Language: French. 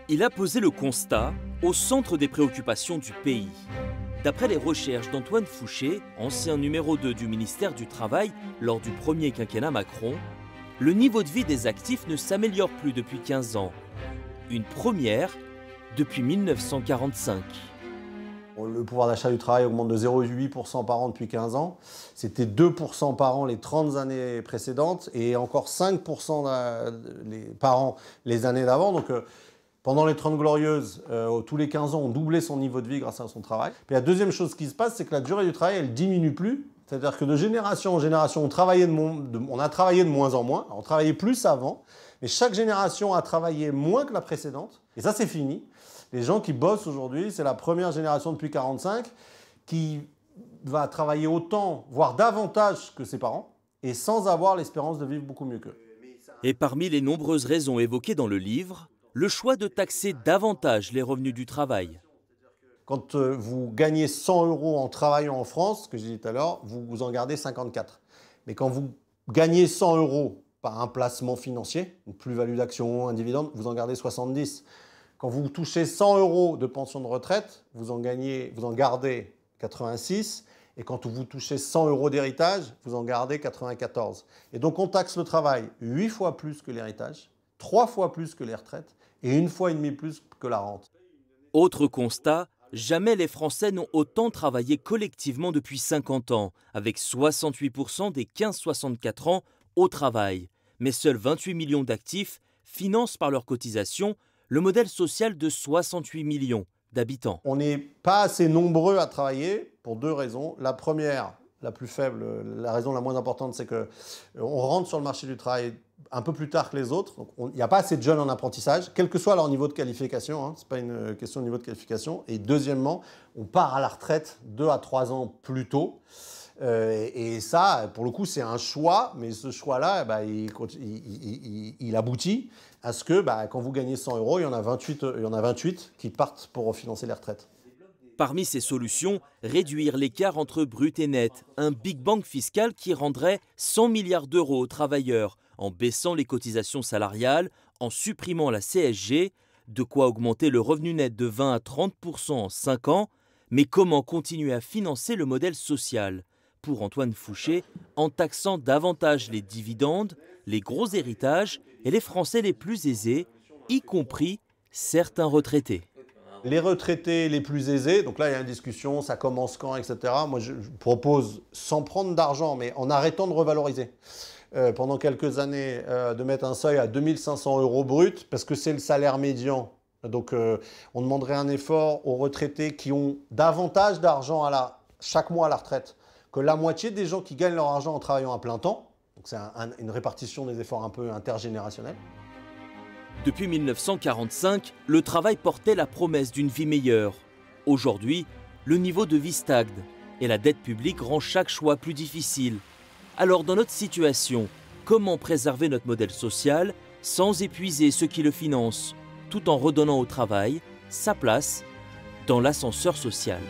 Il a posé le constat au centre des préoccupations du pays. D'après les recherches d'Antoine Fouché, ancien numéro 2 du ministère du Travail lors du premier quinquennat Macron, le niveau de vie des actifs ne s'améliore plus depuis 15 ans. Une première depuis 1945. Le pouvoir d'achat du travail augmente de 0,8% par an depuis 15 ans. C'était 2% par an les 30 années précédentes et encore 5% par an les années d'avant. Donc pendant les 30 glorieuses, tous les 15 ans, on doublait son niveau de vie grâce à son travail. Puis la deuxième chose qui se passe, c'est que la durée du travail, elle diminue plus. C'est-à-dire que de génération en génération, on a travaillé de moins en moins. On travaillait plus avant, mais chaque génération a travaillé moins que la précédente. Et ça, c'est fini. Les gens qui bossent aujourd'hui, c'est la première génération depuis 45 qui va travailler autant, voire davantage que ses parents, et sans avoir l'espérance de vivre beaucoup mieux qu'eux. Et parmi les nombreuses raisons évoquées dans le livre, le choix de taxer davantage les revenus du travail. Quand vous gagnez 100 € en travaillant en France, ce que j'ai dit tout à l'heure, vous en gardez 54. Mais quand vous gagnez 100 € par un placement financier, une plus-value d'action, un dividende, vous en gardez 70. Quand vous touchez 100 € de pension de retraite, vous en gardez 86. Et quand vous touchez 100 € d'héritage, vous en gardez 94. Et donc on taxe le travail 8 fois plus que l'héritage, 3 fois plus que les retraites et 1,5 fois plus que la rente. Autre constat, jamais les Français n'ont autant travaillé collectivement depuis 50 ans, avec 68% des 15-64 ans au travail. Mais seuls 28 millions d'actifs financent par leurs cotisations le modèle social de 68 millions d'habitants. On n'est pas assez nombreux à travailler pour deux raisons. La première, la plus faible, la raison la moins importante, c'est qu'on rentre sur le marché du travail un peu plus tard que les autres. Il n'y a pas assez de jeunes en apprentissage, quel que soit leur niveau de qualification. Ce n'est pas une question de niveau de qualification. Et deuxièmement, on part à la retraite 2 à 3 ans plus tôt. Et ça, pour le coup, c'est un choix, mais ce choix-là, il aboutit à ce que quand vous gagnez 100 €, il y en a 28 qui partent pour financer les retraites. Parmi ces solutions, réduire l'écart entre brut et net, un Big Bang fiscal qui rendrait 100 milliards d'euros aux travailleurs, en baissant les cotisations salariales, en supprimant la CSG, de quoi augmenter le revenu net de 20 à 30% en 5 ans, mais comment continuer à financer le modèle social ? Pour Antoine Fouché, en taxant davantage les dividendes, les gros héritages et les Français les plus aisés, y compris certains retraités. Les retraités les plus aisés, donc là il y a une discussion, ça commence quand, etc. Moi je propose, sans prendre d'argent, mais en arrêtant de revaloriser, pendant quelques années, de mettre un seuil à 2 500 € brut, parce que c'est le salaire médian. Donc on demanderait un effort aux retraités qui ont davantage d'argent chaque mois à la retraite que la moitié des gens qui gagnent leur argent en travaillant à plein temps. Donc c'est une répartition des efforts un peu intergénérationnelle. Depuis 1945, le travail portait la promesse d'une vie meilleure. Aujourd'hui, le niveau de vie stagne et la dette publique rend chaque choix plus difficile. Alors dans notre situation, comment préserver notre modèle social sans épuiser ceux qui le financent, tout en redonnant au travail sa place dans l'ascenseur social ?